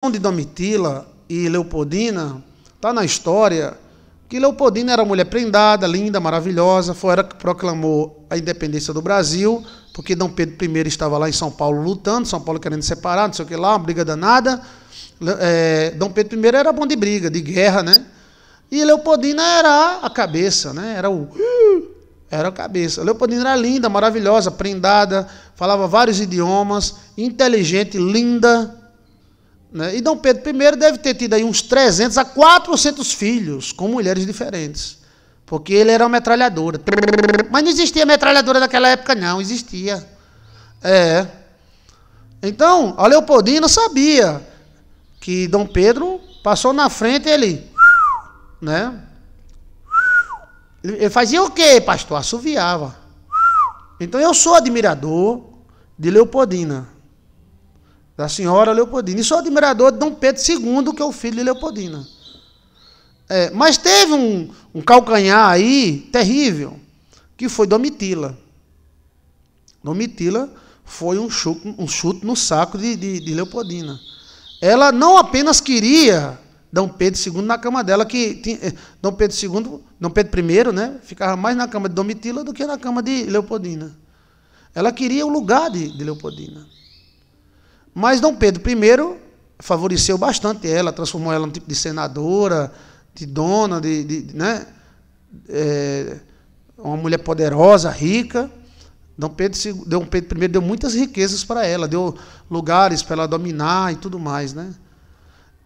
De Domitila e Leopoldina, está na história que Leopoldina era uma mulher prendada, linda, maravilhosa, foi ela que proclamou a independência do Brasil, porque Dom Pedro I estava lá em São Paulo lutando, São Paulo querendo separar, não sei o que lá, uma briga danada. Dom Pedro I era bom de briga, de guerra, né? E Leopoldina era a cabeça, né? Era a cabeça. Leopoldina era linda, maravilhosa, prendada, falava vários idiomas, inteligente, linda. Né? E Dom Pedro I deve ter tido aí uns 300 a 400 filhos com mulheres diferentes, porque ele era uma metralhadora. Mas não existia metralhadora naquela época, não, existia. Então, a Leopoldina sabia que Dom Pedro passou na frente, né? Ele fazia o quê, pastor? Assoviava. Então eu sou admirador de Leopoldina, da senhora Leopoldina. E sou admirador de Dom Pedro II, que é o filho de Leopoldina. Mas teve um calcanhar aí terrível, que foi Domitila. Domitila foi um chute no saco de Leopoldina. Ela não apenas queria Dom Pedro II na cama dela, Dom Pedro I, né, ficava mais na cama de Domitila do que na cama de Leopoldina. Ela queria o lugar de Leopoldina. Mas Dom Pedro I favoreceu bastante ela, transformou ela num tipo de senadora, de dona, né? Uma mulher poderosa, rica. Dom Pedro I deu muitas riquezas para ela, deu lugares para ela dominar e tudo mais, né?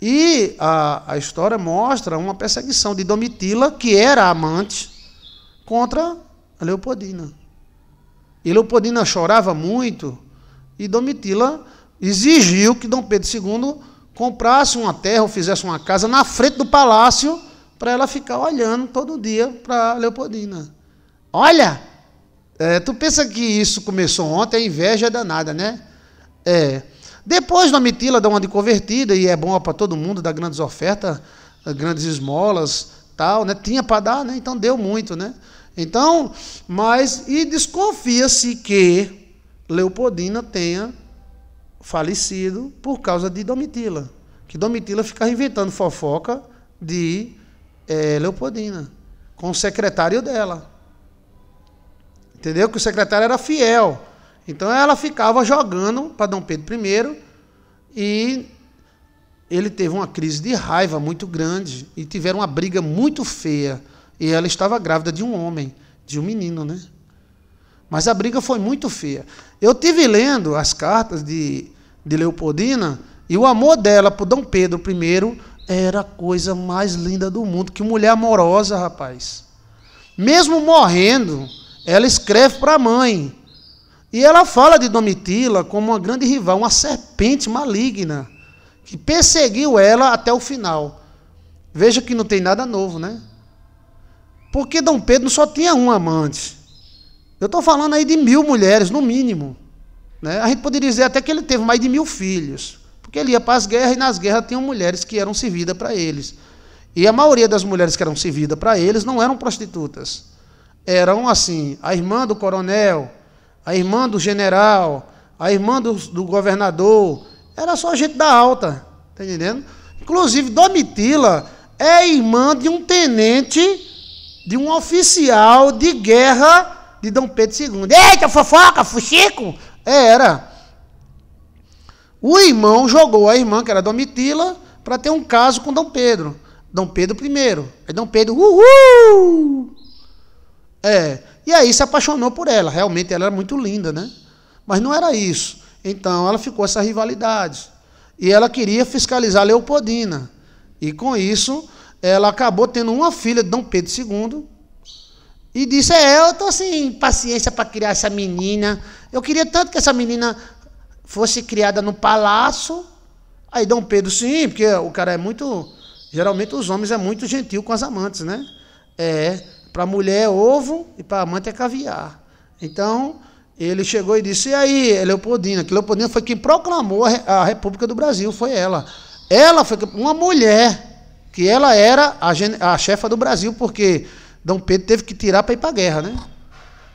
E a história mostra uma perseguição de Domitila, que era amante, contra a Leopoldina. E Leopoldina chorava muito, e Domitila exigiu que Dom Pedro II comprasse uma terra ou fizesse uma casa na frente do palácio para ela ficar olhando todo dia para Leopoldina. Olha, tu pensa que isso começou ontem, a inveja é danada, né? Depois Domitila dá uma de convertida e é bom para todo mundo, dá grandes ofertas, grandes esmolas, tal, né? Tinha para dar, né? Então deu muito, né? Então, e desconfia-se que Leopoldina tenha falecido por causa de Domitila, que Domitila ficava inventando fofoca de Leopoldina, com o secretário dela. Entendeu? Que o secretário era fiel. Então ela ficava jogando para Dom Pedro I e ele teve uma crise de raiva muito grande e tiveram uma briga muito feia. E ela estava grávida de um homem, de um menino, né? Mas a briga foi muito feia. Eu tive lendo as cartas de Leopoldina e o amor dela por Dom Pedro I era a coisa mais linda do mundo. Que mulher amorosa, rapaz. Mesmo morrendo, ela escreve para a mãe. E ela fala de Domitila como uma grande rival, uma serpente maligna, que perseguiu ela até o final. Veja que não tem nada novo, né? Porque Dom Pedro só tinha um amante. Eu estou falando aí de 1000 mulheres, no mínimo. Né? A gente poderia dizer até que ele teve mais de 1000 filhos. Porque ele ia para as guerras e nas guerras tinham mulheres que eram servidas para eles. E a maioria das mulheres que eram servidas para eles não eram prostitutas. Eram assim, a irmã do coronel, a irmã do general, a irmã do governador. Era só gente da alta. Está entendendo? Inclusive, Domitila é irmã de um tenente, de um oficial de guerra de Dom Pedro II. Eita, fofoca, fuxico! Era. O irmão jogou a irmã, que era Domitila, para ter um caso com Dom Pedro. Dom Pedro I. Aí Dom Pedro, E aí se apaixonou por ela. Realmente ela era muito linda, né? Mas não era isso. Então ela ficou essa rivalidade. E ela queria fiscalizar Leopoldina. E com isso, ela acabou tendo uma filha de Dom Pedro II. E disse, eu estou sem paciência para criar essa menina. Eu queria tanto que essa menina fosse criada no palácio. Aí Dom Pedro, sim, porque o cara é muito... Geralmente os homens é muito gentil com as amantes, né? Para a mulher é ovo e para a amante é caviar. Então, ele chegou e disse, e aí, Leopoldina? Que Leopoldina foi quem proclamou a República do Brasil, foi ela. Ela foi uma mulher, que ela era a chefa do Brasil, porque Dom Pedro teve que tirar para ir para a guerra, né?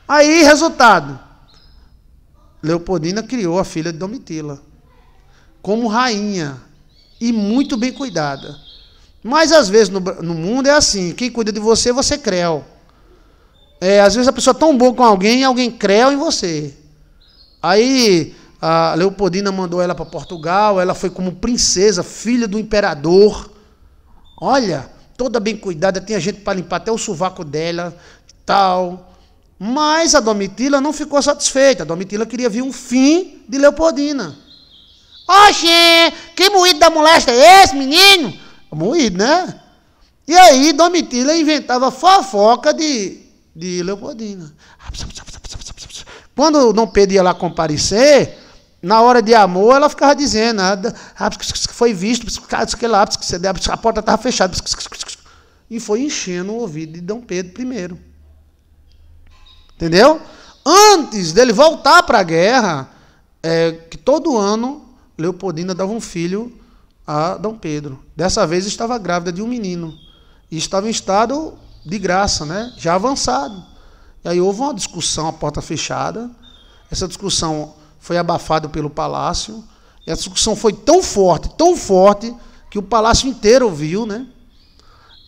Aí, resultado, Leopoldina criou a filha de Domitila como rainha. e muito bem cuidada. Mas às vezes no mundo é assim, quem cuida de você, você creu. Às vezes a pessoa é tão boa com alguém, alguém creu em você. Aí a Leopoldina mandou ela para Portugal, ela foi como princesa, filha do imperador. Olha, toda bem cuidada, tinha gente para limpar até o sovaco dela e tal. Mas a Domitila não ficou satisfeita. A Domitila queria ver um fim de Leopoldina. Oxê, que moído da molesta é esse, menino? Moído, né? E aí Domitila inventava fofoca de Leopoldina. Quando Dom Pedro ia lá comparecer, na hora de amor, ela ficava dizendo, foi visto, a porta estava fechada. E foi enchendo o ouvido de Dom Pedro I. Entendeu? Antes dele voltar para a guerra, que todo ano Leopoldina dava um filho a Dom Pedro. Dessa vez estava grávida de um menino. E estava em estado de graça, né? Já avançado. E aí houve uma discussão, a porta fechada. Essa discussão foi abafada pelo palácio. E a discussão foi tão forte, que o palácio inteiro ouviu, né?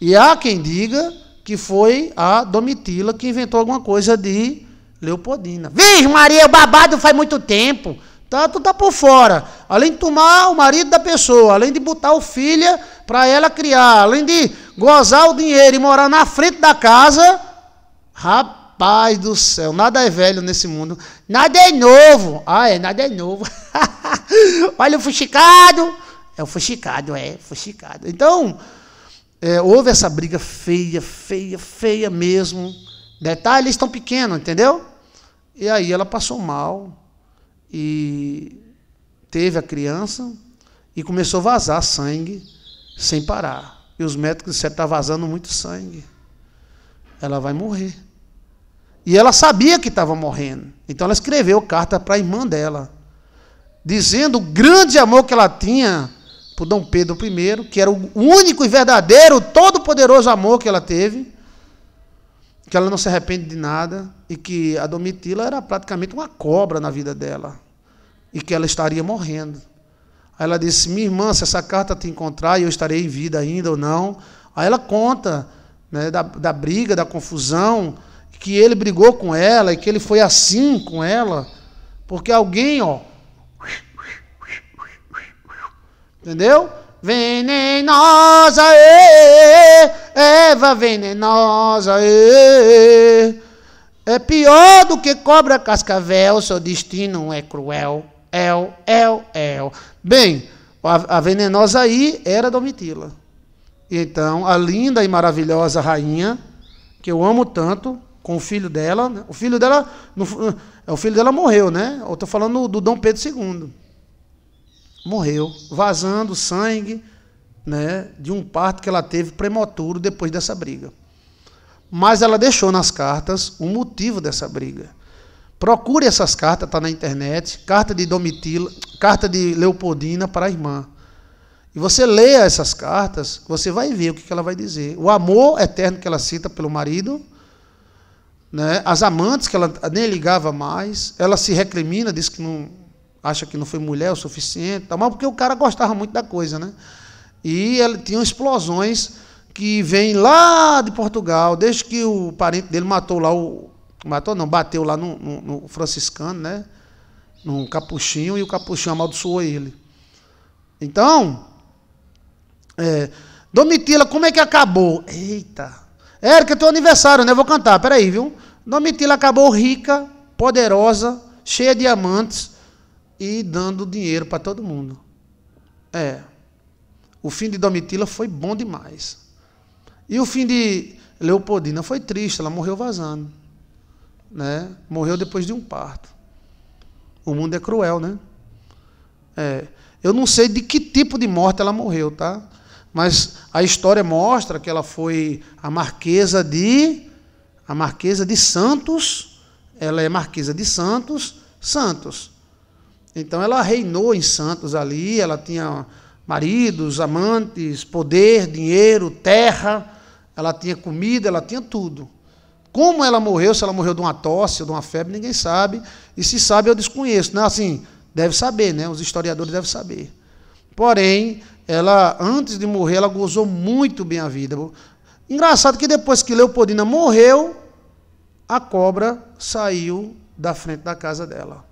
E há quem diga que foi a Domitila que inventou alguma coisa de Leopoldina. Vixe, Maria, o babado faz muito tempo. Tu tá por fora. Além de tomar o marido da pessoa, além de botar o filho para ela criar, além de gozar o dinheiro e morar na frente da casa, rapaz do céu, nada é velho nesse mundo. Nada é novo. Nada é novo. Olha o fuxicado. É o fuxicado, fuxicado. Então, houve essa briga feia mesmo. Detalhe, eles estão pequenos, entendeu? E aí ela passou mal. E teve a criança e começou a vazar sangue sem parar. E os médicos disseram que está vazando muito sangue. Ela vai morrer. E ela sabia que estava morrendo. Então ela escreveu carta para a irmã dela, dizendo o grande amor que ela tinha por Dom Pedro I, que era o único e verdadeiro, todo-poderoso amor que ela teve, que ela não se arrepende de nada, e que a Domitila era praticamente uma cobra na vida dela, e que ela estaria morrendo. Aí ela disse, minha irmã, se essa carta te encontrar, e eu estarei em vida ainda ou não. Aí ela conta, né, da briga, da confusão, que ele brigou com ela, e que ele foi assim com ela, porque alguém, entendeu? Venenosa, Eva venenosa, é pior do que cobra cascavel, seu destino é cruel, Bem, a venenosa aí era Domitila. Então, a linda e maravilhosa rainha, que eu amo tanto, com o filho dela, né? O filho dela morreu, né? Eu estou falando do Dom Pedro II. Morreu, vazando sangue, né, de um parto que ela teve prematuro depois dessa briga. Mas ela deixou nas cartas o motivo dessa briga. Procure essas cartas, está na internet, carta de Domitila, carta de Leopoldina para a irmã. E você leia essas cartas, você vai ver o que ela vai dizer. O amor eterno que ela cita pelo marido, né, as amantes que ela nem ligava mais, ela se recrimina, diz que não... acha que não foi mulher o suficiente, mas porque o cara gostava muito da coisa, né? E ele tinha explosões que vêm lá de Portugal, desde que o parente dele bateu lá no franciscano, né? No capuchinho, e o capuchinho amaldiçoou ele. Então, Domitila, como é que acabou? Eita! Érica, é teu aniversário, né? Vou cantar, peraí, viu? Domitila acabou rica, poderosa, cheia de diamantes, e dando dinheiro para todo mundo. O fim de Domitila foi bom demais. E o fim de Leopoldina foi triste, ela morreu vazando, né? Morreu depois de um parto. O mundo é cruel, né? Eu não sei de que tipo de morte ela morreu, tá? Mas a história mostra que ela foi a Marquesa de Santos. Ela é Marquesa de Santos. Então ela reinou em Santos ali, ela tinha maridos, amantes, poder, dinheiro, terra, ela tinha comida, ela tinha tudo. Como ela morreu, se ela morreu de uma tosse ou de uma febre, ninguém sabe, e se sabe eu desconheço, né? Assim, deve saber, né? Os historiadores devem saber. Porém, ela, antes de morrer, ela gozou muito bem a vida. Engraçado que depois que Leopoldina morreu, a cobra saiu da frente da casa dela.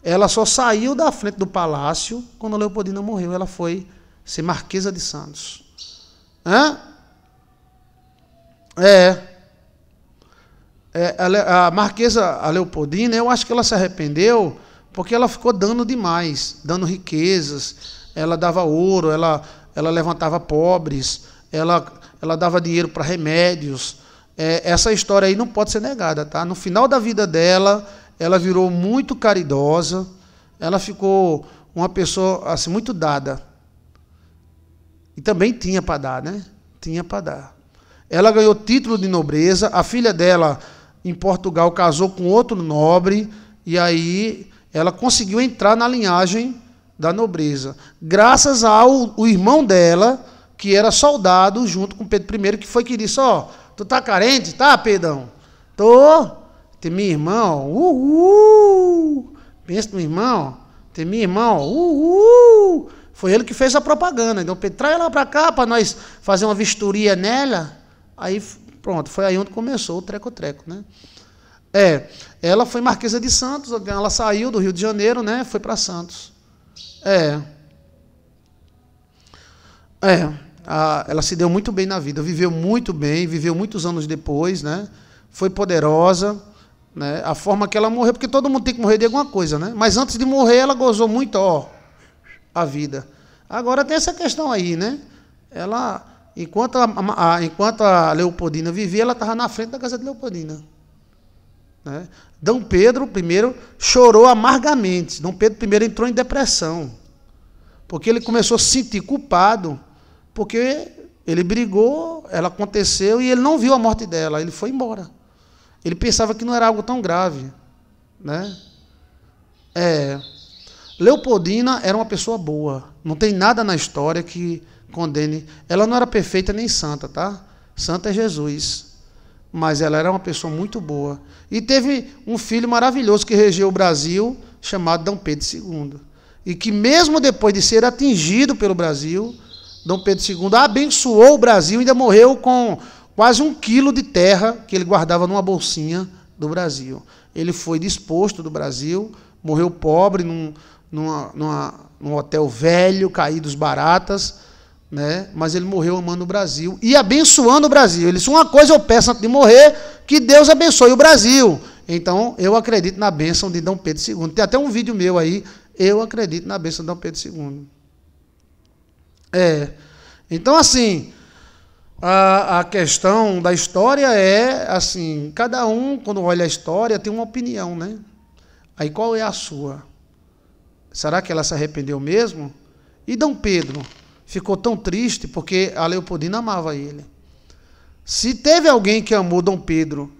Ela só saiu da frente do palácio quando Leopoldina morreu. Ela foi ser Marquesa de Santos. A Marquesa, a Leopoldina, eu acho que ela se arrependeu porque ela ficou dando demais, dando riquezas. Ela dava ouro, ela levantava pobres, ela dava dinheiro para remédios. Essa história aí não pode ser negada, tá? No final da vida dela, ela virou muito caridosa, ela ficou uma pessoa assim, muito dada. E também tinha para dar, né? Tinha para dar. Ela ganhou título de nobreza, a filha dela, em Portugal, casou com outro nobre, e aí ela conseguiu entrar na linhagem da nobreza, graças ao irmão dela, que era soldado, junto com Pedro I, que foi que disse, tu tá carente, tá, Pedrão? Tô. Tem minha irmã, pensa no irmão, tem minha irmã, Foi ele que fez a propaganda. Então, Pedro, traz ela para cá para nós fazer uma vistoria nela. Aí, pronto, foi aí onde começou o treco-treco, né? Ela foi Marquesa de Santos, ela saiu do Rio de Janeiro, né? Foi para Santos. Ela se deu muito bem na vida, viveu muito bem, viveu muitos anos depois, né? Foi poderosa, né? A forma que ela morreu, porque todo mundo tem que morrer de alguma coisa, né? Mas antes de morrer, ela gozou muito, a vida. Agora tem essa questão aí, né? Ela, enquanto a Leopoldina vivia, ela estava na frente da casa de Leopoldina, né? Dom Pedro I chorou amargamente. Dom Pedro I entrou em depressão, porque ele começou a se sentir culpado, porque ele brigou, ela aconteceu, e ele não viu a morte dela, ele foi embora. Ele pensava que não era algo tão grave, né? Leopoldina era uma pessoa boa. Não tem nada na história que condene. Ela não era perfeita nem santa, tá? Santa é Jesus. Mas ela era uma pessoa muito boa. E teve um filho maravilhoso que regeu o Brasil, chamado Dom Pedro II. E que mesmo depois de ser atingido pelo Brasil, Dom Pedro II abençoou o Brasil e ainda morreu com quase 1 quilo de terra que ele guardava numa bolsinha do Brasil. Ele foi disposto do Brasil, morreu pobre num hotel velho, caídos baratas, né? Mas ele morreu amando o Brasil e abençoando o Brasil. Ele disse, uma coisa eu peço antes de morrer, que Deus abençoe o Brasil. Então, eu acredito na bênção de Dom Pedro II. Tem até um vídeo meu aí, eu acredito na bênção de Dom Pedro II. Então, assim, a questão da história é, assim, cada um, quando olha a história, tem uma opinião, né? Aí, qual é a sua? Será que ela se arrependeu mesmo? E Dom Pedro ficou tão triste porque a Leopoldina amava ele. Se teve alguém que amou Dom Pedro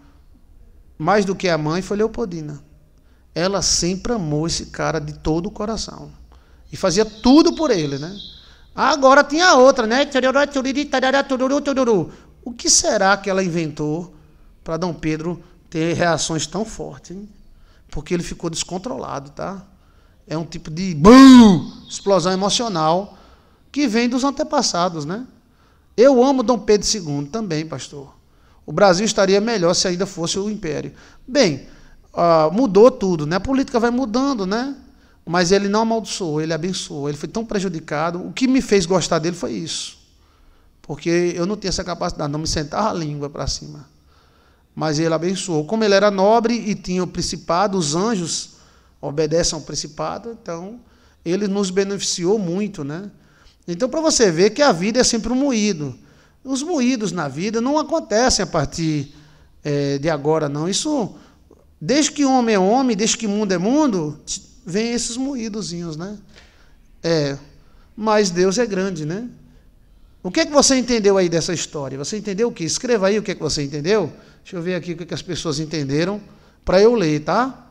mais do que a mãe, foi Leopoldina. Ela sempre amou esse cara de todo o coração. E fazia tudo por ele, né? Agora tinha a outra, né? O que será que ela inventou para Dom Pedro ter reações tão fortes, hein? Porque ele ficou descontrolado, tá? É um tipo de explosão emocional que vem dos antepassados, né? Eu amo Dom Pedro II também, pastor. O Brasil estaria melhor se ainda fosse o Império. Bem, mudou tudo, né? A política vai mudando, né? Mas ele não amaldiçoou, ele abençoou. Ele foi tão prejudicado. O que me fez gostar dele foi isso. Porque eu não tinha essa capacidade, não me sentava a língua para cima. Mas ele abençoou. Como ele era nobre e tinha o principado, os anjos obedecem ao principado, então ele nos beneficiou muito, né? Então, para você ver que a vida é sempre um moído. Os moídos na vida não acontecem a partir de agora, não. Isso, desde que homem é homem, desde que mundo é mundo, vem esses moídozinhos, né? Mas Deus é grande, né? O que é que você entendeu aí dessa história? Você entendeu o quê? Escreva aí o que é que você entendeu. Deixa eu ver aqui o que é que as pessoas entenderam, para eu ler, tá?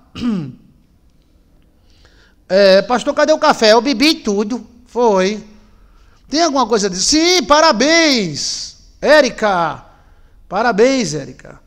Pastor, cadê o café? Eu bebi tudo. Foi. Tem alguma coisa a dizer? Sim, parabéns, Érica. Parabéns, Érica.